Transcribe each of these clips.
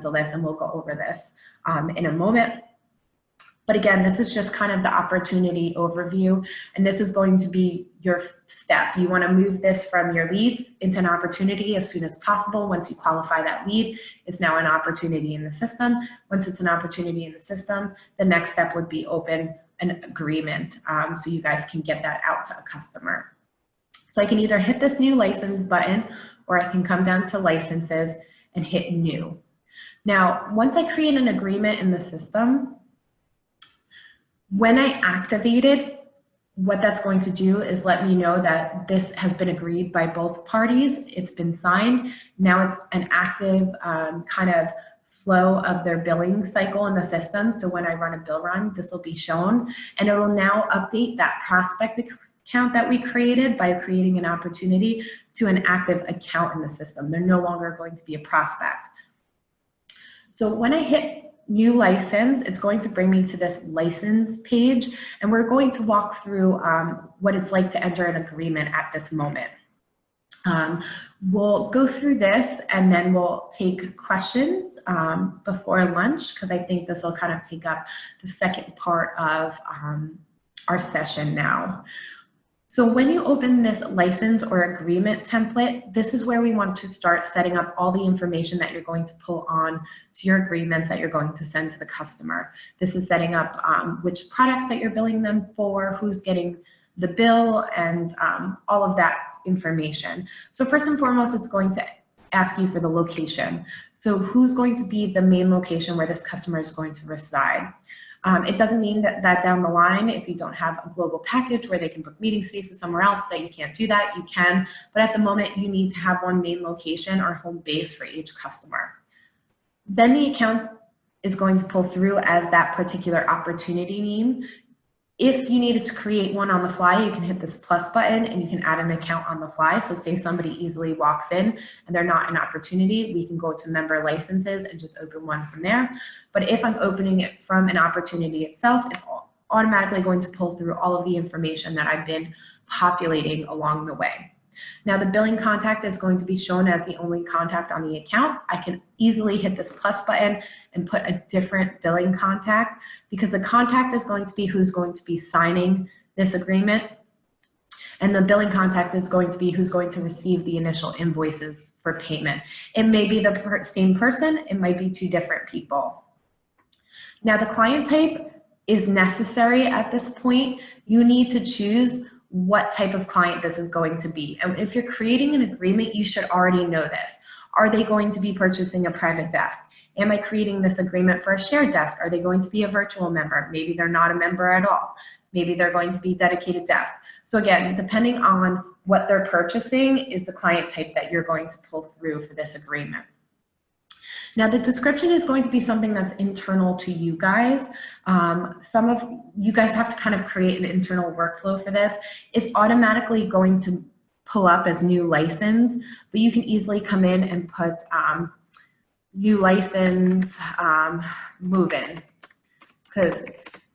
handle this, and we'll go over this in a moment. But again, this is just kind of the opportunity overview, and this is going to be your step. You want to move this from your leads into an opportunity as soon as possible. Once you qualify that lead, it's now an opportunity in the system. Once it's an opportunity in the system, the next step would be open an agreement so you guys can get that out to a customer. So I can either hit this new license button, or I can come down to licenses and hit new. Now, once I create an agreement in the system, when I activate it, what that's going to do is let me know that this has been agreed by both parties. It's been signed. Now it's an active kind of flow of their billing cycle in the system. So when I run a bill run, this will be shown, and it will now update that prospect account that we created by creating an opportunity to an active account in the system. They're no longer going to be a prospect. So when I hit new license, it's going to bring me to this license page, and we're going to walk through what it's like to enter an agreement at this moment. We'll go through this, and then we'll take questions before lunch, because I think this will kind of take up the second part of our session now. So when you open this license or agreement template, this is where we want to start setting up all the information that you're going to pull on to your agreements that you're going to send to the customer. This is setting up which products that you're billing them for, who's getting the bill, and all of that information. So first and foremost, it's going to ask you for the location. So who's going to be the main location where this customer is going to reside? It doesn't mean that down the line, if you don't have a global package where they can book meeting spaces somewhere else, that you can't do that. You can, but at the moment you need to have one main location or home base for each customer. Then the account is going to pull through as that particular opportunity name. If you needed to create one on the fly, you can hit this plus button and you can add an account on the fly. So say somebody easily walks in and they're not an opportunity, we can go to member licenses and just open one from there. But if I'm opening it from an opportunity itself, it's automatically going to pull through all of the information that I've been populating along the way. Now the billing contact is going to be shown as the only contact on the account. I can easily hit this plus button and put a different billing contact, because the contact is going to be who's going to be signing this agreement, and the billing contact is going to be who's going to receive the initial invoices for payment. It may be the same person, it might be two different people. Now the client type is necessary at this point. You need to choose what type of client this is going to be. And if you're creating an agreement, you should already know this. Are they going to be purchasing a private desk? Am I creating this agreement for a shared desk? Are they going to be a virtual member? Maybe they're not a member at all. Maybe they're going to be dedicated desk. So again, depending on what they're purchasing is the client type that you're going to pull through for this agreement. Now the description is going to be something that's internal to you guys. Some of you guys have to kind of create an internal workflow for this. It's automatically going to pull up as new license, but you can easily come in and put new license move in. Because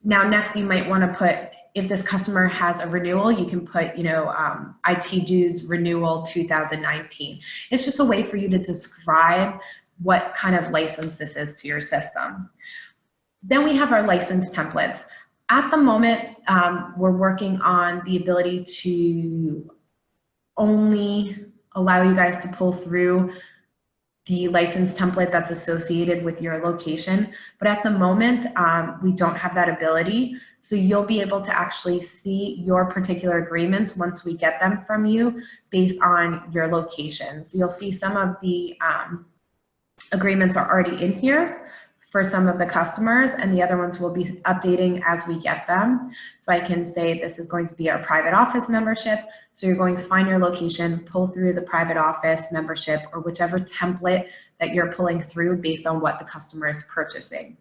now next you might want to put, if this customer has a renewal, you can put, you know, IT Dudes renewal 2019. It's just a way for you to describe what kind of license this is to your system. Then we have our license templates. At the moment, we're working on the ability to only allow you guys to pull through the license template that's associated with your location. But at the moment, we don't have that ability. So you'll be able to actually see your particular agreements once we get them from you based on your location. So you'll see some of the agreements are already in here for some of the customers, and the other ones will be updating as we get them. So I can say this is going to be our private office membership. So you're going to find your location, pull through the private office membership or whichever template that you're pulling through based on what the customer is purchasing.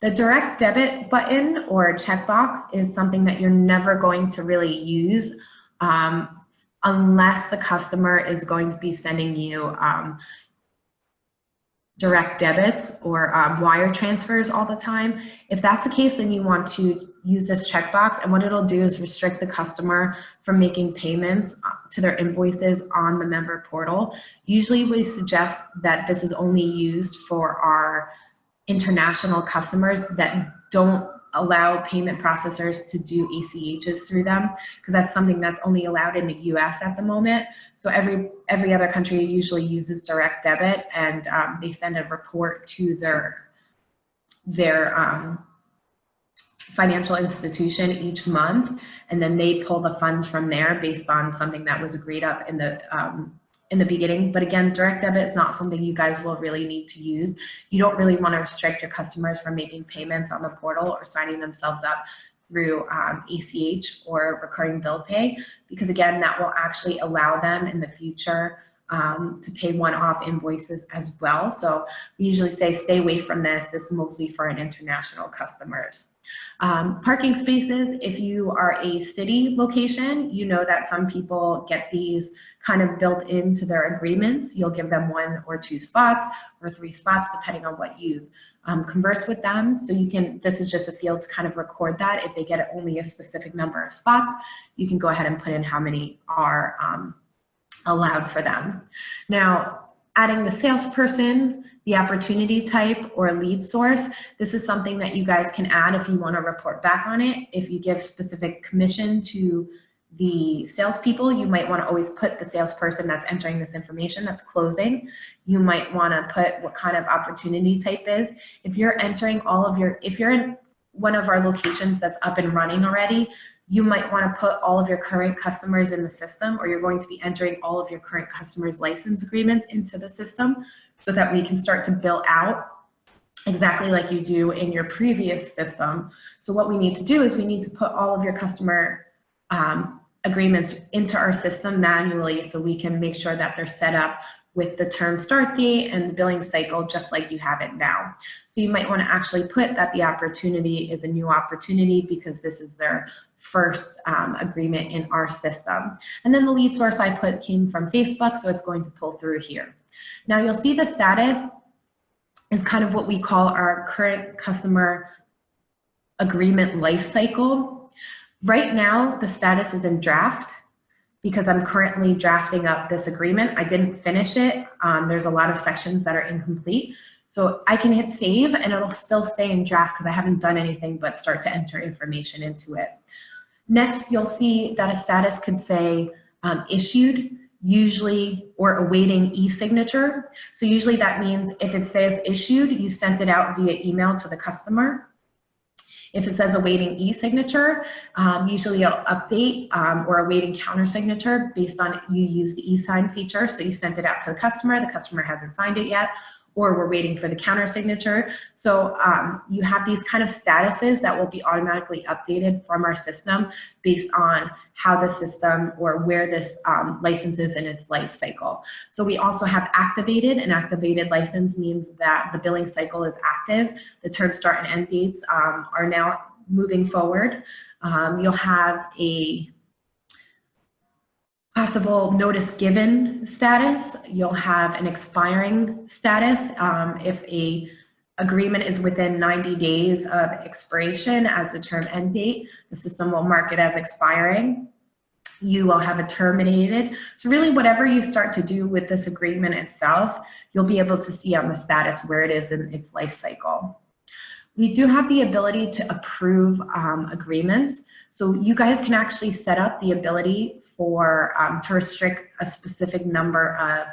The direct debit button or checkbox is something that you're never going to really use unless the customer is going to be sending you direct debits or wire transfers all the time. If that's the case, then you want to use this checkbox, and what it'll do is restrict the customer from making payments to their invoices on the member portal. Usually we suggest that this is only used for our international customers that don't allow payment processors to do ACHs through them, because that's something that's only allowed in the US at the moment. So every other country usually uses direct debit, and they send a report to their financial institution each month, and then they pull the funds from there based on something that was agreed up in the beginning. But again, direct debit is not something you guys will really need to use. You don't really want to restrict your customers from making payments on the portal or signing themselves up through ACH or recurring bill pay, because again, that will actually allow them in the future to pay one-off invoices as well. So we usually say stay away from this. This is mostly for an international customers. Parking spaces, if you are a city location, you know that some people get these kind of built into their agreements. You'll give them 1 or 2 spots or 3 spots, depending on what you've conversed with them. So you can, this is just a field to kind of record that. If they get only a specific number of spots, you can go ahead and put in how many are allowed for them. Now, adding the salesperson, the opportunity type, or lead source, this is something that you guys can add if you want to report back on it. If you give specific commission to the salespeople, you might want to always put the salesperson that's entering this information that's closing. You might want to put what kind of opportunity type is. If you're entering all of your, if you're in one of our locations that's up and running already, you might want to put all of your current customers in the system, or you're going to be entering all of your current customers' license agreements into the system so that we can start to bill out exactly like you do in your previous system. So what we need to do is we need to put all of your customer agreements into our system manually, so we can make sure that they're set up with the term start date and the billing cycle just like you have it now. So you might want to actually put that the opportunity is a new opportunity because this is their first agreement in our system. And then the lead source I put came from Facebook, so it's going to pull through here. Now you'll see the status is kind of what we call our current customer agreement life cycle. Right now, the status is in draft because I'm currently drafting up this agreement. I didn't finish it. There's a lot of sections that are incomplete. So I can hit save and it'll still stay in draft because I haven't done anything but start to enter information into it. Next, you'll see that a status could say issued, usually, or awaiting e-signature. So usually that means if it says issued, you sent it out via email to the customer. If it says awaiting e-signature, usually it'll update or awaiting counter signature based on you use the e-sign feature. So you sent it out to the customer hasn't signed it yet, or we're waiting for the counter signature. So you have these kind of statuses that will be automatically updated from our system based on how the system or where this license is in its life cycle. So we also have activated. An activated license means that the billing cycle is active. The term start and end dates are now moving forward. You'll have a possible notice given status. You'll have an expiring status. If a agreement is within 90 days of expiration as the term end date, the system will mark it as expiring. You will have a terminated. So really whatever you start to do with this agreement itself, you'll be able to see on the status where it is in its life cycle. We do have the ability to approve agreements. So you guys can actually set up the ability for to restrict a specific number of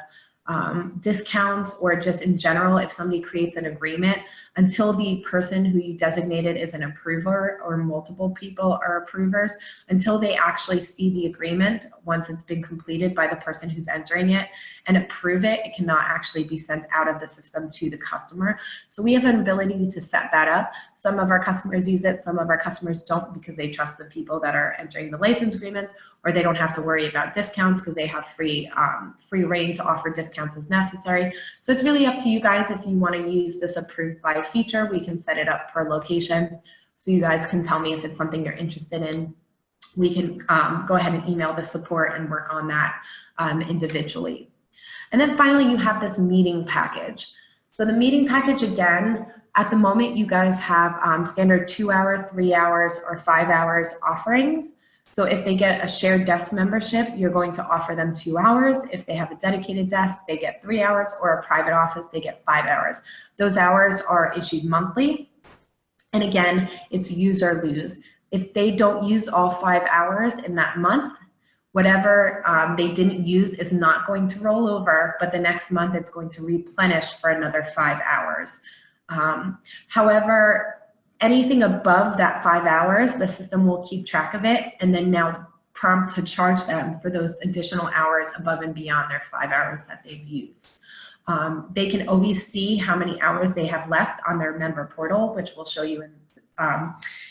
discounts, or just in general, if somebody creates an agreement, until the person who you designated is an approver, or multiple people are approvers, until they actually see the agreement once it's been completed by the person who's entering it and approve it, it cannot actually be sent out of the system to the customer. So we have an ability to set that up. Some of our customers use it, some of our customers don't, because they trust the people that are entering the license agreements, or they don't have to worry about discounts because they have free reign to offer discounts as necessary. So it's really up to you guys. If you want to use this approved by feature, we can set it up per location. So you guys can tell me if it's something you're interested in. We can go ahead and email the support and work on that individually. And then finally, you have this meeting package. So the meeting package, again, at the moment you guys have standard 2 hour, 3 hours, or 5 hours offerings. So if they get a shared desk membership, you're going to offer them 2 hours. If they have a dedicated desk, they get 3 hours, or a private office, they get 5 hours. Those hours are issued monthly. And again, it's use or lose. If they don't use all 5 hours in that month, whatever they didn't use is not going to roll over, but the next month it's going to replenish for another 5 hours. However, anything above that 5 hours, the system will keep track of it and then now prompt to charge them for those additional hours above and beyond their 5 hours that they've used. They can always see how many hours they have left on their member portal, which we'll show you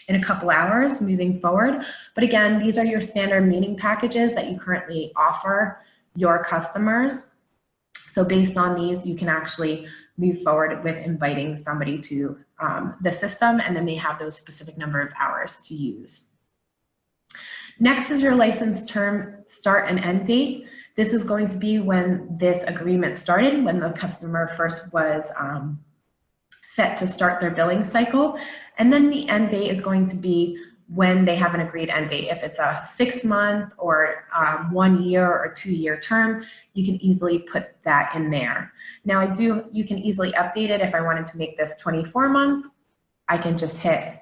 in a couple hours moving forward. But again, these are your standard meeting packages that you currently offer your customers. So based on these, you can actually move forward with inviting somebody to the system, and then they have those specific number of hours to use. Next is your license term start and end date. This is going to be when this agreement started, when the customer first was set to start their billing cycle. And then the end date is going to be when they have an agreed end date. If it's a 6-month or 1 year or 2-year term, you can easily put that in there. Now you can easily update it. If I wanted to make this 24 months, I can just hit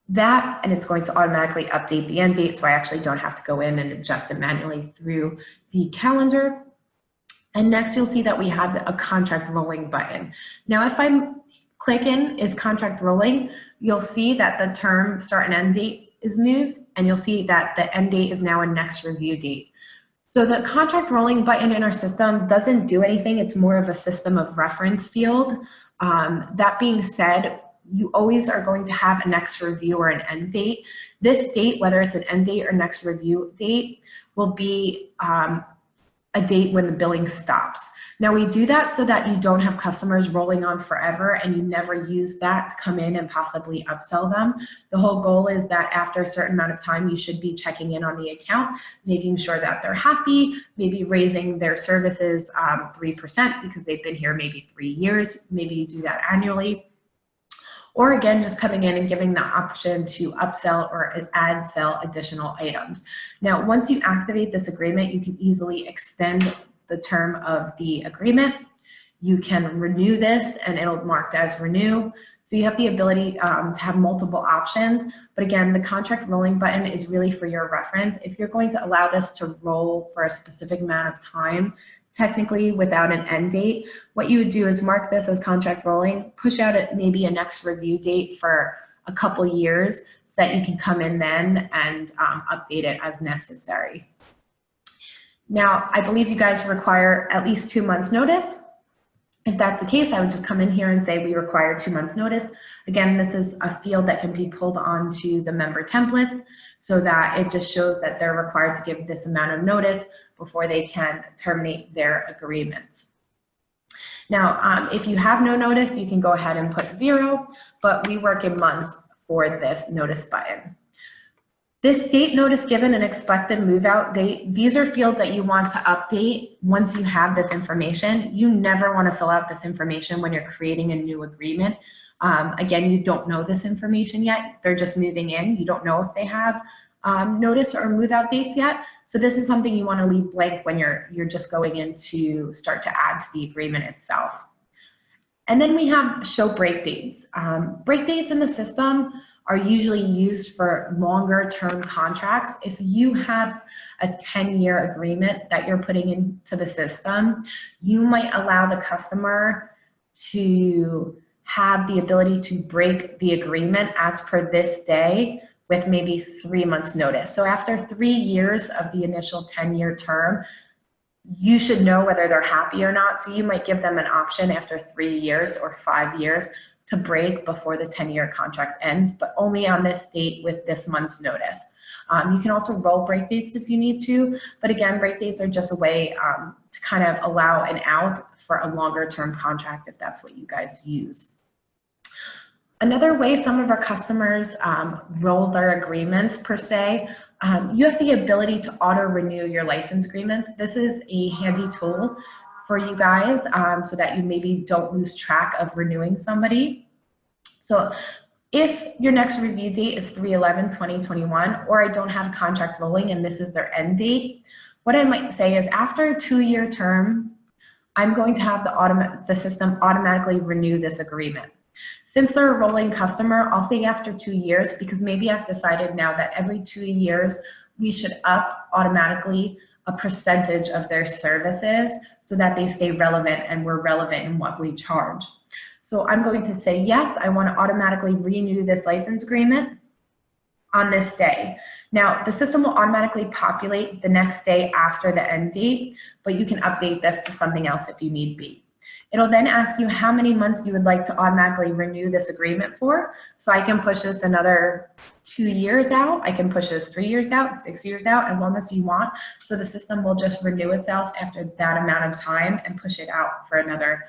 that and it's going to automatically update the end date, so I actually don't have to go in and adjust it manually through the calendar. And next you'll see that we have a contract rolling button. Now if I click in is contract rolling, you'll see that the term start and end date is moved, and you'll see that the end date is now a next review date. So the contract rolling button in our system doesn't do anything. It's more of a system of reference field. That being said, you always are going to have a next review or an end date. This date, whether it's an end date or next review date, will be a date when the billing stops. Now we do that so that you don't have customers rolling on forever and you never use that to come in and possibly upsell them. The whole goal is that after a certain amount of time, you should be checking in on the account, making sure that they're happy, maybe raising their services 3% because they've been here maybe 3 years. Maybe you do that annually. Or again, just coming in and giving the option to upsell or add sell additional items. Now, once you activate this agreement, you can easily extend the term of the agreement. You can renew this and it'll mark as renew. So you have the ability to have multiple options. But again, the contract rolling button is really for your reference. If you're going to allow this to roll for a specific amount of time, technically without an end date, what you would do is mark this as contract rolling, push out maybe a next review date for a couple years so that you can come in then and update it as necessary. Now, I believe you guys require at least 2 months notice. If that's the case, I would just come in here and say we require 2 months notice. Again, this is a field that can be pulled onto the member templates so that it just shows that they're required to give this amount of notice before they can terminate their agreements. Now, if you have no notice, you can go ahead and put 0, but we work in months for this notice button. This date notice given and expected move out date, these are fields that you want to update once you have this information. You never want to fill out this information when you're creating a new agreement. Again, you don't know this information yet. They're just moving in. You don't know if they have notice or move out dates yet. So this is something you want to leave blank when you're just going in to start to add to the agreement itself. And then we have show break dates. Break dates in the system are usually used for longer term contracts. If you have a 10-year agreement that you're putting into the system, you might allow the customer to have the ability to break the agreement as per this day with maybe 3 months notice. So after 3 years of the initial 10-year term, you should know whether they're happy or not. So you might give them an option after 3 years or 5 years to break before the 10-year contract ends, but only on this date with this month's notice. You can also roll break dates if you need to, but again, break dates are just a way to kind of allow an out for a longer term contract if that's what you guys use. Another way some of our customers roll their agreements per se, you have the ability to auto renew your license agreements. This is a handy tool for you guys so that you maybe don't lose track of renewing somebody. So if your next review date is 3/11/2021, or I don't have a contract rolling and this is their end date, what I might say is after a 2-year term, I'm going to have the system automatically renew this agreement. Since they're a rolling customer, I'll say after 2 years, because maybe I've decided now that every 2 years we should up automatically a percentage of their services so that they stay relevant and we're relevant in what we charge. So I'm going to say, yes, I want to automatically renew this license agreement on this day. Now, the system will automatically populate the next day after the end date, but you can update this to something else if you need be. It'll then ask you how many months you would like to automatically renew this agreement for. So I can push this another 2 years out. I can push this 3 years out, 6 years out, as long as you want. So the system will just renew itself after that amount of time and push it out for another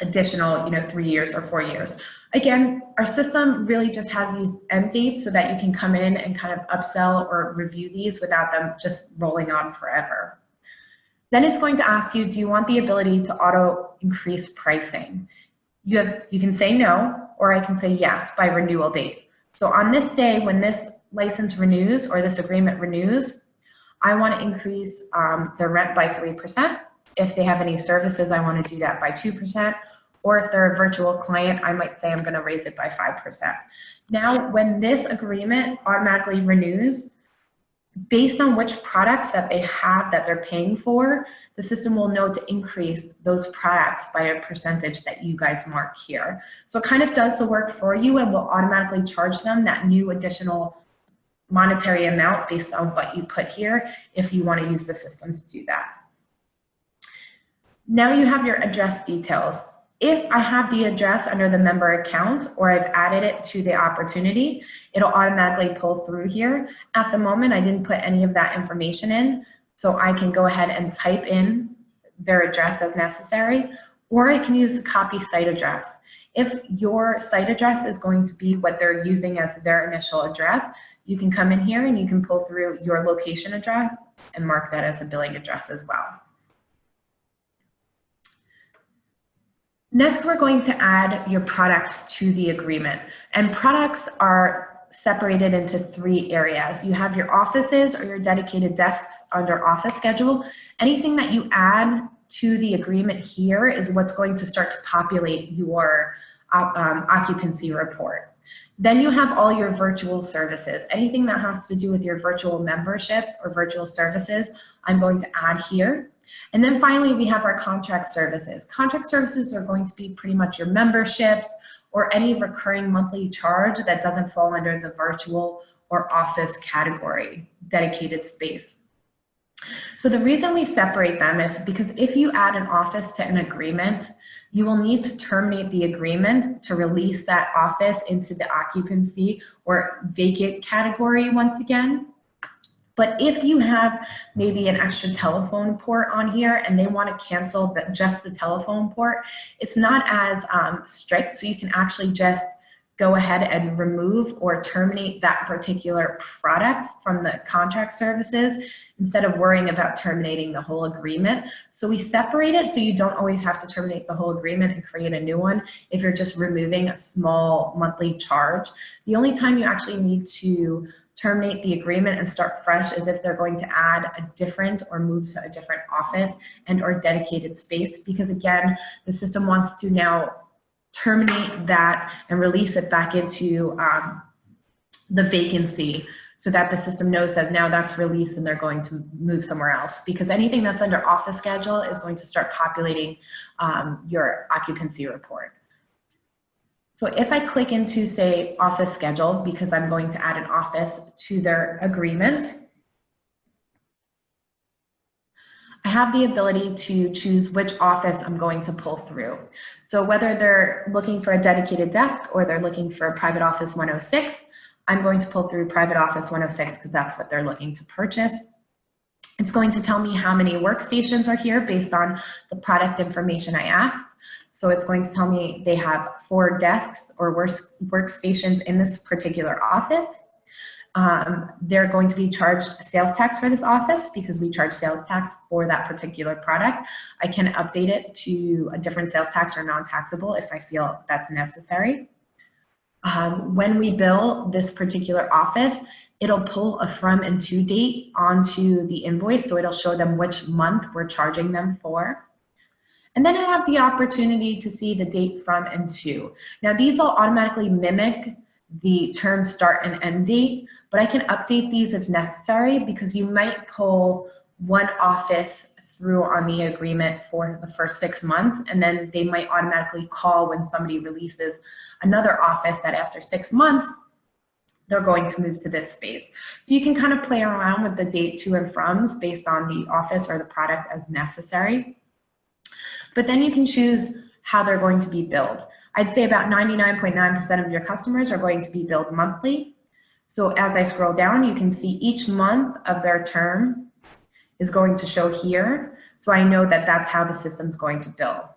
additional 3 years or 4 years. Again, our system really just has these end dates so that you can come in and kind of upsell or review these without them just rolling on forever. Then it's going to ask you, do you want the ability to auto increase pricing? You can say no, or I can say yes by renewal date. So on this day, when this license renews or this agreement renews, I want to increase their rent by 3%. If they have any services, I want to do that by 2%. Or if they're a virtual client, I might say I'm going to raise it by 5%. Now, when this agreement automatically renews, based on which products that they have that they're paying for, the system will know to increase those products by a percentage that you guys mark here. So it kind of does the work for you and will automatically charge them that new additional monetary amount based on what you put here if you want to use the system to do that. Now you have your address details. If I have the address under the member account or I've added it to the opportunity, it'll automatically pull through here. At the moment, I didn't put any of that information in, so I can go ahead and type in their address as necessary, or I can use the copy site address. If your site address is going to be what they're using as their initial address, you can come in here and you can pull through your location address and mark that as a billing address as well. Next, we're going to add your products to the agreement. And products are separated into 3 areas. You have your offices or your dedicated desks under office schedule. Anything that you add to the agreement here is what's going to start to populate your occupancy report. Then you have all your virtual services. Anything that has to do with your virtual memberships or virtual services, I'm going to add here. And then finally, we have our contract services. Contract services are going to be pretty much your memberships or any recurring monthly charge that doesn't fall under the virtual or office category, dedicated space. So the reason we separate them is because if you add an office to an agreement, you will need to terminate the agreement to release that office into the occupancy or vacant category once again. But if you have maybe an extra telephone port on here and they want to cancel just the telephone port, it's not as strict, so you can actually just go ahead and remove or terminate that particular product from the contract services instead of worrying about terminating the whole agreement. So we separate it so you don't always have to terminate the whole agreement and create a new one if you're just removing a small monthly charge. The only time you actually need to terminate the agreement and start fresh is if they're going to add a different or move to a different office and or dedicated space, because again, the system wants to now terminate that and release it back into the vacancy so that the system knows that now that's released and they're going to move somewhere else, because anything that's under office schedule is going to start populating your occupancy report. So if I click into, say, office schedule, because I'm going to add an office to their agreement, I have the ability to choose which office I'm going to pull through. So whether they're looking for a dedicated desk or they're looking for a private office 106, I'm going to pull through private office 106 because that's what they're looking to purchase. It's going to tell me how many workstations are here based on the product information I asked. So it's going to tell me they have 4 desks or workstations in this particular office. They're going to be charged sales tax for this office because we charge sales tax for that particular product. I can update it to a different sales tax or non-taxable if I feel that's necessary. When we bill this particular office, it'll pull a from and to date onto the invoice, so it'll show them which month we're charging them for. And then I have the opportunity to see the date from and to. Now these will automatically mimic the term start and end date, but I can update these if necessary because you might pull one office through on the agreement for the first 6 months, and then they might automatically call when somebody releases another office that after 6 months, they're going to move to this space. So you can kind of play around with the date to and froms based on the office or the product as necessary. But then you can choose how they're going to be billed. I'd say about 99.9% of your customers are going to be billed monthly. So as I scroll down, you can see each month of their term is going to show here. So I know that that's how the system's going to bill.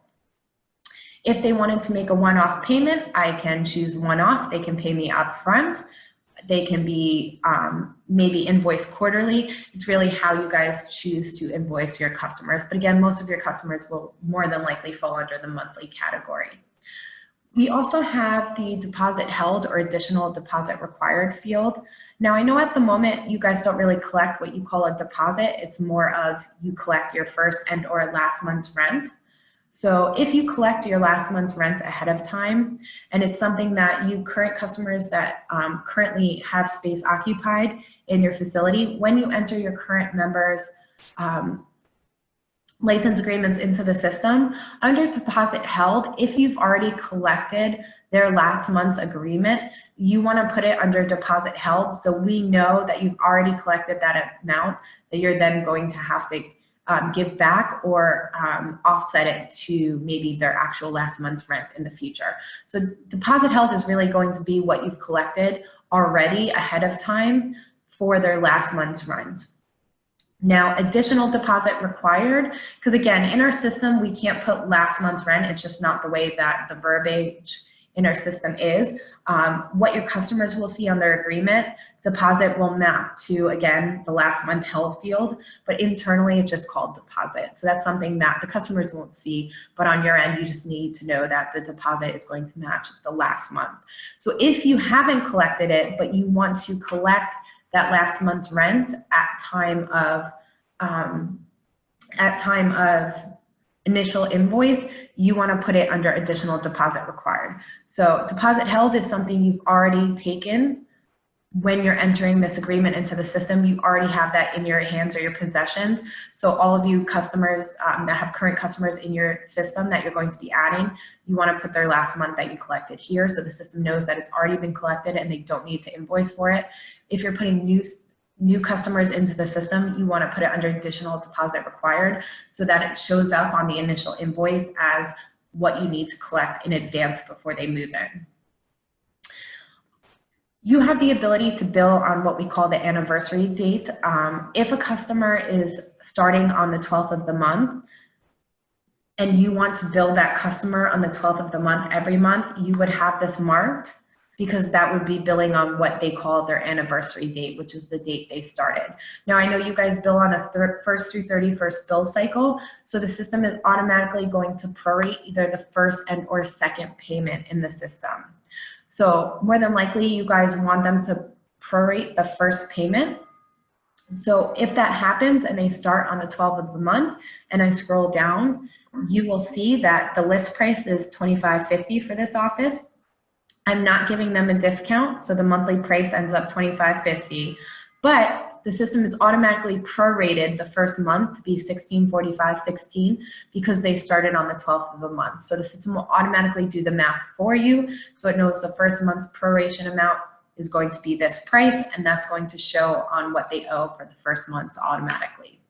If they wanted to make a one-off payment, I can choose one-off. They can pay me up front. They can be maybe invoiced quarterly. It's really how you guys choose to invoice your customers. But again, most of your customers will more than likely fall under the monthly category. We also have the deposit held or additional deposit required field. Now I know at the moment you guys don't really collect what you call a deposit. It's more of you collect your first and or last month's rent. So if you collect your last month's rent ahead of time, and it's something that you current customers that currently have space occupied in your facility, when you enter your current members' license agreements into the system, under deposit held, if you've already collected their last month's agreement, you want to put it under deposit held so we know that you've already collected that amount that you're then going to have to give back or offset it to maybe their actual last month's rent in the future. So deposit held is really going to be what you've collected already ahead of time for their last month's rent. Now, additional deposit required, because again, in our system, we can't put last month's rent. It's just not the way that the verbiage in our system is. What your customers will see on their agreement, deposit will map to, again, the last month held field, but internally it's just called deposit. So that's something that the customers won't see, but on your end, you just need to know that the deposit is going to match the last month. So if you haven't collected it, but you want to collect that last month's rent at time of initial invoice, you want to put it under additional deposit required. So deposit held is something you've already taken when you're entering this agreement into the system. You already have that in your hands or your possessions. So all of you customers that have current customers in your system that you're going to be adding, you want to put their last month that you collected here so the system knows that it's already been collected and they don't need to invoice for it. If you're putting new customers into the system, you want to put it under additional deposit required so that it shows up on the initial invoice as what you need to collect in advance before they move in. You have the ability to bill on what we call the anniversary date. If a customer is starting on the 12th of the month and you want to bill that customer on the 12th of the month every month, you would have this marked because that would be billing on what they call their anniversary date, which is the date they started. Now, I know you guys bill on a first through 31st bill cycle, so the system is automatically going to prorate either the first and or second payment in the system. So more than likely, you guys want them to prorate the first payment. So if that happens and they start on the 12th of the month and I scroll down, you will see that the list price is $25.50 for this office. I'm not giving them a discount, so the monthly price ends up $25.50, but the system is automatically prorated the first month to be $16.45.16 because they started on the 12th of the month. So the system will automatically do the math for you, so it knows the first month's proration amount is going to be this price, and that's going to show on what they owe for the first month automatically.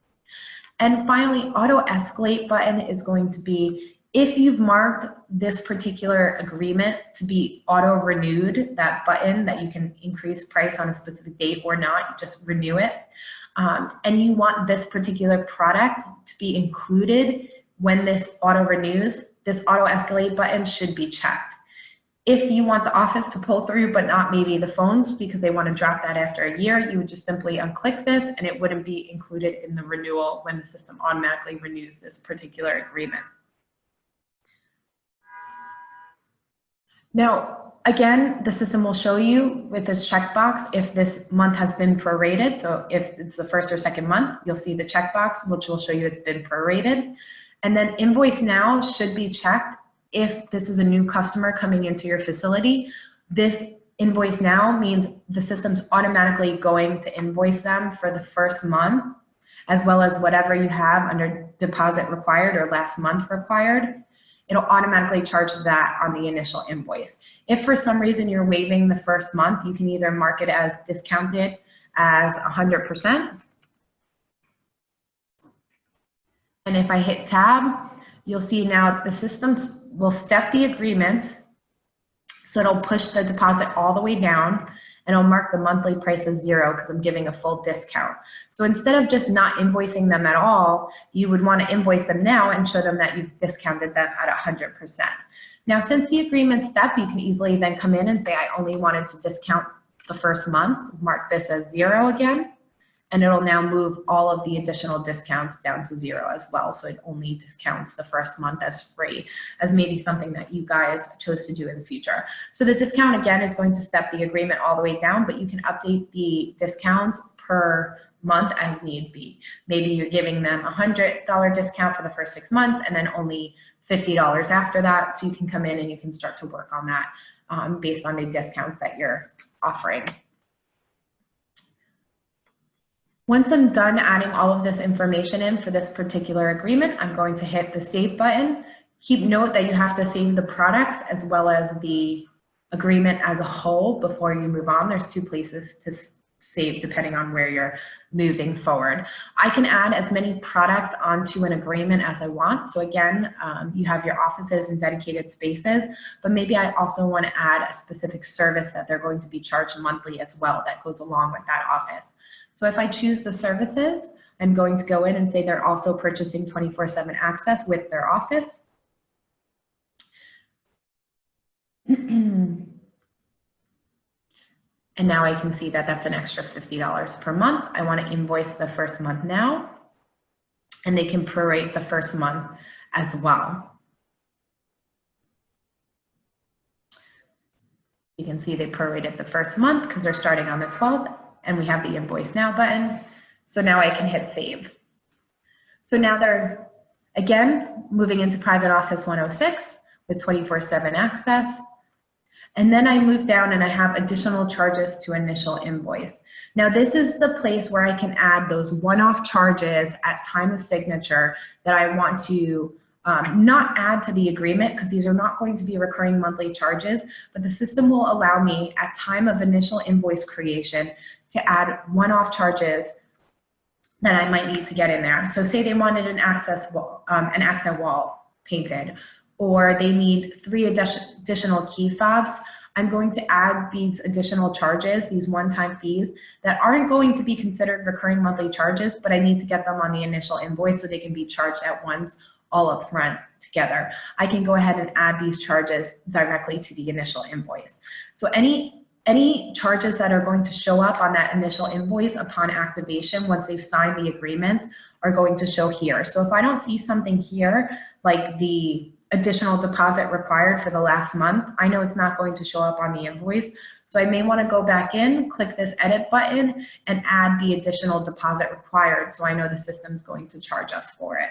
And finally, auto escalate button is going to be if you've marked this particular agreement to be auto renewed, that button that you can increase price on a specific date or not, you just renew it. And you want this particular product to be included when this auto renews, this auto escalate button should be checked. If you want the office to pull through, but not maybe the phones because they want to drop that after a year, you would just simply unclick this and it wouldn't be included in the renewal when the system automatically renews this particular agreement. Now, again, the system will show you with this checkbox if this month has been prorated. So if it's the first or second month, you'll see the checkbox, which will show you it's been prorated. And then Invoice Now should be checked if this is a new customer coming into your facility. This Invoice Now means the system's automatically going to invoice them for the first month, as well as whatever you have under deposit required or last month required. It'll automatically charge that on the initial invoice. If for some reason you're waiving the first month, you can either mark it as discounted as 100%. And if I hit tab, you'll see now the system will step the agreement. So it'll push the deposit all the way down and it'll mark the monthly price as 0 because I'm giving a full discount. So instead of just not invoicing them at all, you would want to invoice them now and show them that you've discounted them at 100%. Now, since the agreement step, you can easily then come in and say, I only wanted to discount the first month, mark this as 0 again, and it'll now move all of the additional discounts down to 0 as well. So it only discounts the first month as free, as maybe something that you guys chose to do in the future. So the discount, again, is going to step the agreement all the way down, but you can update the discounts per month as need be. Maybe you're giving them a $100 discount for the first 6 months and then only $50 after that. So you can come in and you can start to work on that based on the discounts that you're offering. Once I'm done adding all of this information in for this particular agreement, I'm going to hit the save button. Keep note that you have to save the products as well as the agreement as a whole before you move on. There's 2 places to save depending on where you're moving forward. I can add as many products onto an agreement as I want. So again, you have your offices and dedicated spaces, but maybe I also want to add a specific service that they're going to be charged monthly as well that goes along with that office. So if I choose the services, I'm going to go in and say they're also purchasing 24/7 access with their office. And now I can see that that's an extra $50 per month. I want to invoice the first month now, and they can prorate the first month as well. You can see they prorated the first month because they're starting on the 12th, and we have the Invoice Now button. So now I can hit save. So now they're, again, moving into Private Office 106 with 24/7 access. And then I move down and I have additional charges to initial invoice. Now this is the place where I can add those one-off charges at time of signature that I want to not add to the agreement because these are not going to be recurring monthly charges, but the system will allow me at time of initial invoice creation to add one-off charges that I might need to get in there. So say they wanted an accent wall painted, or they need 3 additional key fobs. I'm going to add these additional charges, these one-time fees that aren't going to be considered recurring monthly charges, but I need to get them on the initial invoice so they can be charged at once, all up front together. I can go ahead and add these charges directly to the initial invoice. So any charges that are going to show up on that initial invoice upon activation, once they've signed the agreements, are going to show here. So if I don't see something here, like the additional deposit required for the last month, I know it's not going to show up on the invoice. So I may want to go back in, click this edit button, and add the additional deposit required so I know the system's going to charge us for it.